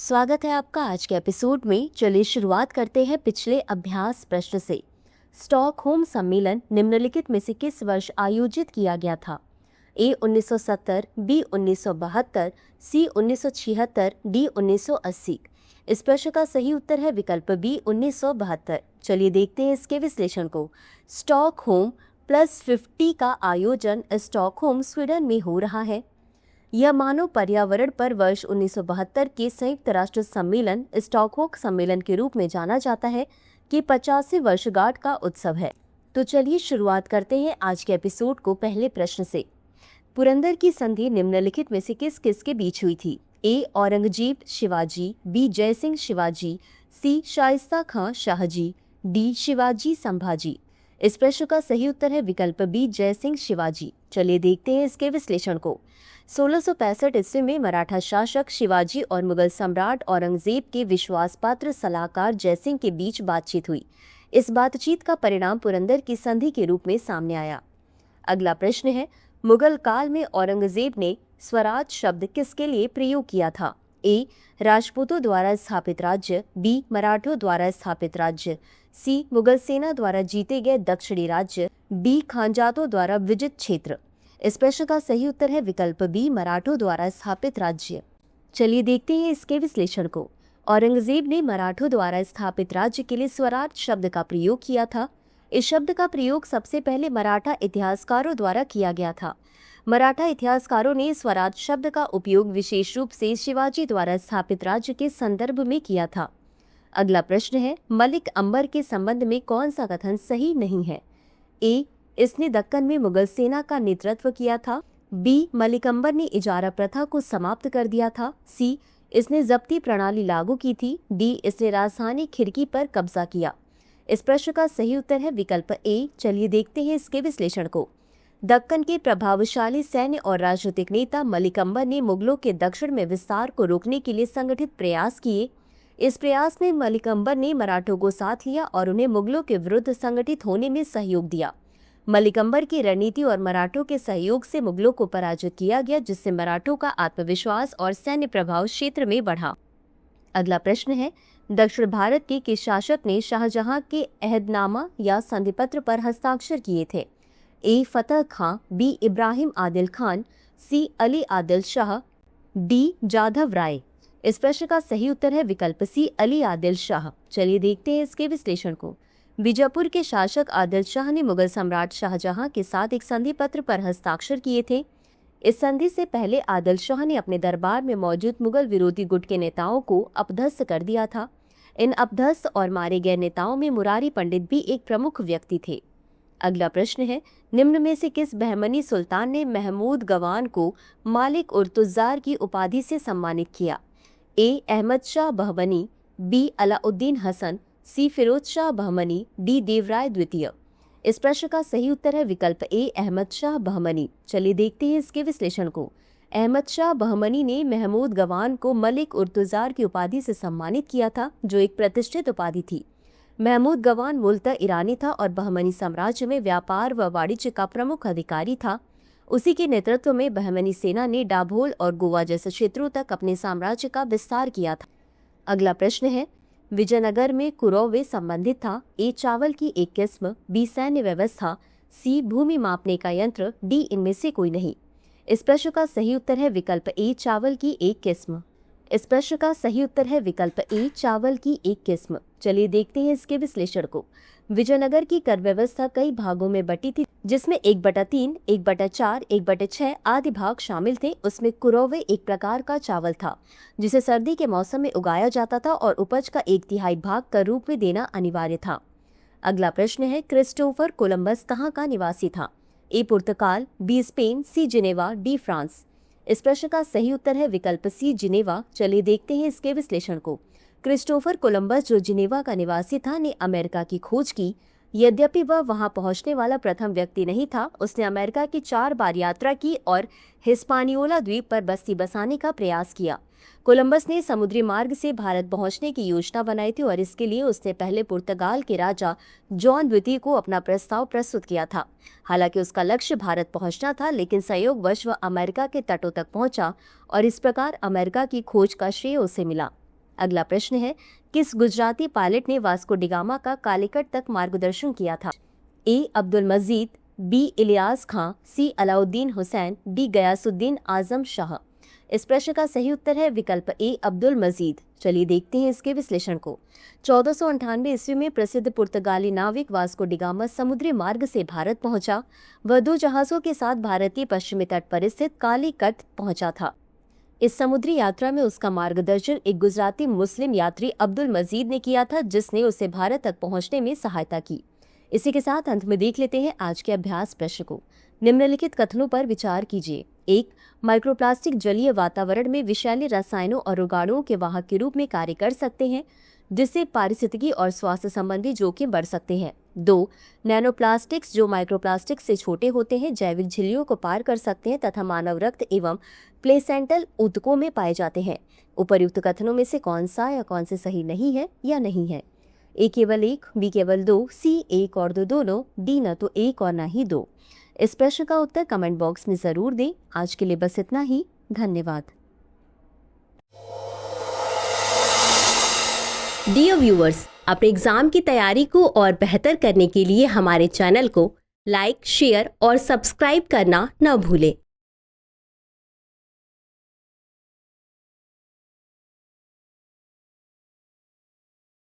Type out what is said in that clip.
स्वागत है आपका आज के एपिसोड में। चलिए शुरुआत करते हैं पिछले अभ्यास प्रश्न से। स्टॉकहोम सम्मेलन निम्नलिखित में से किस वर्ष आयोजित किया गया था? ए 1970, बी 1972, सी 1976, डी 1980। इस प्रश्न का सही उत्तर है विकल्प बी 1972। चलिए देखते हैं इसके विश्लेषण को। स्टॉकहोम +50 का आयोजन स्टॉकहोम स्वीडन में हो रहा है। यह मानव पर्यावरण पर वर्ष 1972 के संयुक्त राष्ट्र सम्मेलन स्टॉकहोम सम्मेलन के रूप में जाना जाता है कि 50वीं वर्षगांठ का उत्सव है। तो चलिए शुरुआत करते हैं आज के एपिसोड को पहले प्रश्न से। पुरंदर की संधि निम्नलिखित में से किस किस के बीच हुई थी? ए औरंगजेब शिवाजी, बी जयसिंह शिवाजी, सी शाइस्ता खां शाहजी, डी शिवाजी संभाजी। इस प्रश्न का सही उत्तर है विकल्प बी जयसिंह शिवाजी। चलिए देखते हैं इसके विश्लेषण को। 1665 ईस्वी में मराठा शासक शिवाजी और मुगल सम्राट औरंगजेब के विश्वास पात्र सलाहकार जयसिंह के बीच बातचीत हुई। इस बातचीत का परिणाम पुरंदर की संधि के रूप में सामने आया। अगला प्रश्न है, मुगल काल में औरंगजेब ने स्वराज शब्द किसके लिए प्रयोग किया था? ए राजपूतों द्वारा स्थापित राज्य, बी मराठों द्वारा स्थापित राज्य, सी मुगल सेना द्वारा जीते गए दक्षिणी राज्य, डी खानजातों द्वारा विजित क्षेत्र। इस प्रश्न का सही उत्तर है विकल्प बी मराठों द्वारा स्थापित राज्य। चलिए देखते हैं इसके विश्लेषण को। औरंगजेब ने मराठों द्वारा स्थापित राज्य के लिए स्वराज शब्द का प्रयोग किया था। इस शब्द का प्रयोग सबसे पहले मराठा इतिहासकारों द्वारा किया गया था। मराठा इतिहासकारों ने स्वराज शब्द का उपयोग विशेष रूप से शिवाजी द्वारा स्थापित राज्य के संदर्भ में किया था। अगला प्रश्न है, मलिक अंबर के संबंध में कौन सा कथन सही नहीं है? ए इसने दक्कन में मुगल सेना का नेतृत्व किया था, बी मलिक अंबर ने इजारा प्रथा को समाप्त कर दिया था, सी इसने जब्ती प्रणाली लागू की थी, डी इसने राजधानी खिड़की पर कब्जा किया। इस प्रश्न का सही उत्तर है विकल्प ए। चलिए देखते हैं इसके विश्लेषण को। दक्कन के प्रभावशाली सैन्य और राजनीतिक नेता मलिक अंबर ने मुगलों के दक्षिण में विस्तार को रोकने के लिए संगठित प्रयास किए। इस प्रयास में मलिक अंबर ने मराठों को साथ लिया और उन्हें मुगलों के विरुद्ध संगठित होने में सहयोग दिया। मलिक अंबर की रणनीति और मराठों के सहयोग से मुगलों को पराजित किया गया, जिससे मराठों का आत्मविश्वास और सैन्य प्रभाव क्षेत्र में बढ़ा। अगला प्रश्न है, दक्षिण भारत के किस शासक ने शाहजहां के अहदनामा या संधिपत्र पर हस्ताक्षर किए थे? ए फतेह खां, बी इब्राहिम आदिल खान, सी अली आदिल शाह, डी जाधव राय। इस प्रश्न का सही उत्तर है विकल्प सी अली आदिल शाह। चलिए देखते हैं इसके विश्लेषण को। बीजापुर के शासक आदिल शाह ने मुगल सम्राट शाहजहां के साथ एक संधि पत्र पर हस्ताक्षर किए थे। इस संधि से पहले आदिल शाह ने अपने दरबार में मौजूद मुगल विरोधी गुट के नेताओं को अपदस्थ कर दिया था। इन अपदस्थ और मारे गए नेताओं में मुरारी पंडित भी एक प्रमुख व्यक्ति थे। अगला प्रश्न है, निम्न में से किस बहमनी सुल्तान ने महमूद गवान को मालिक उर तुज़्ज़ार की उपाधि से सम्मानित किया? ए अहमद शाह बहमनी, बी अलाउद्दीन हसन, सी फिरोज शाह बहमनी, डी देवराय द्वितीय। इस प्रश्न का सही उत्तर है विकल्प ए अहमद शाह बहमनी। चलिए देखते हैं इसके विश्लेषण को। अहमद शाह बहमनी ने महमूद गवान को मलिक उर तुज़्ज़ार की उपाधि से सम्मानित किया था, जो एक प्रतिष्ठित उपाधि थी। महमूद गवान मूलतः ईरानी था और बहमनी साम्राज्य में व्यापार व वाणिज्य का प्रमुख अधिकारी था। उसी के नेतृत्व में बहमनी सेना ने डाभोल और गोवा जैसे क्षेत्रों तक अपने साम्राज्य का विस्तार किया था। अगला प्रश्न है, विजयनगर में कुरौवे संबंधित था? ए चावल की एक किस्म, बी सैन्य व्यवस्था, सी भूमि मापने का यंत्र, डी इनमें से कोई नहीं। इस प्रश्न का सही उत्तर है विकल्प ए चावल की एक किस्म। इस प्रश्न का सही उत्तर है विकल्प ए चावल की एक किस्म। चलिए देखते हैं इसके विश्लेषण को। विजयनगर की कर व्यवस्था कई भागों में बटी थी, जिसमें 1/3, 1/4, 1/6 आदि भाग शामिल थे। उसमें कुरौवे एक प्रकार का चावल था, जिसे सर्दी के मौसम में उगाया जाता था और उपज का 1/3 भाग कर रूप में देना अनिवार्य था। अगला प्रश्न है, क्रिस्टोफर कोलंबस कहाँ का निवासी था? A Portugal, B Spain, C Geneva, D France. इस प्रश्न का सही उत्तर है विकल्प सी जिनेवा। चलिए देखते हैं इसके विश्लेषण को। क्रिस्टोफर कोलंबस, जो जिनेवा का निवासी था, ने अमेरिका की खोज की। यद्यपि वह वहां पहुंचने वाला प्रथम व्यक्ति नहीं था, उसने अमेरिका की 4 बार यात्रा की और हिस्पानियोला द्वीप पर बस्ती बसाने का प्रयास किया। कोलंबस ने समुद्री मार्ग से भारत पहुंचने की योजना बनाई थी और इसके लिए उसने पहले पुर्तगाल के राजा जॉन द्वितीय को अपना प्रस्ताव प्रस्तुत किया था। हालांकि उसका लक्ष्य भारत पहुंचना था, लेकिन संयोगवश वह अमेरिका के तटों तक पहुंचा और इस प्रकार अमेरिका की खोज का श्रेय उसे मिला। अगला प्रश्न है, किस गुजराती पायलट ने वास्को डिगामा का कालीकट तक मार्गदर्शन किया था? ए. अब्दुल मजीद, बी. इलियास खां, सी. अलाउद्दीन हुसैन, डी. गयासुद्दीन आजम शाह। इस प्रश्न का सही उत्तर है विकल्प ए. अब्दुल मजीद। चलिए देखते हैं इसके विश्लेषण को। 1498 ईस्वी में प्रसिद्ध पुर्तगाली नाविक वास्को डिगामा समुद्री मार्ग से भारत पहुंचा। वह 2 जहाजों के साथ भारतीय पश्चिमी तट पर स्थित कालीकट पहुंचा था। इस समुद्री यात्रा में उसका मार्गदर्शन एक गुजराती मुस्लिम यात्री अब्दुल मजीद ने किया था, जिसने उसे भारत तक पहुंचने में सहायता की। इसी के साथ अंत में देख लेते हैं आज के अभ्यास प्रश्न को। निम्नलिखित कथनों पर विचार कीजिए। 1. माइक्रोप्लास्टिक जलीय वातावरण में विषैले रसायनों और रोगाणुओं के वाहक के रूप में कार्य कर सकते हैं, जिससे पारिस्थितिकी और स्वास्थ्य संबंधी जोखिम बढ़ सकते हैं। 2. नैनोप्लास्टिक्स जो माइक्रोप्लास्टिक्स से छोटे होते हैं, जैविक झिल्लियों को पार कर सकते हैं तथा मानव रक्त एवं प्लेसेंटल ऊतकों में पाए जाते हैं। उपर्युक्त कथनों में से कौन सा या कौन से सही नहीं है या नहीं है? ए केवल 1, बी केवल 2, सी 1 और 2 दोनों, डी न तो 1 और न ही 2। इस प्रश्न का उत्तर कमेंट बॉक्स में जरूर दें। आज के लिए बस इतना ही। धन्यवाद। डियर व्यूअर्स, अपने एग्जाम की तैयारी को और बेहतर करने के लिए हमारे चैनल को लाइक, शेयर और सब्सक्राइब करना न भूलें।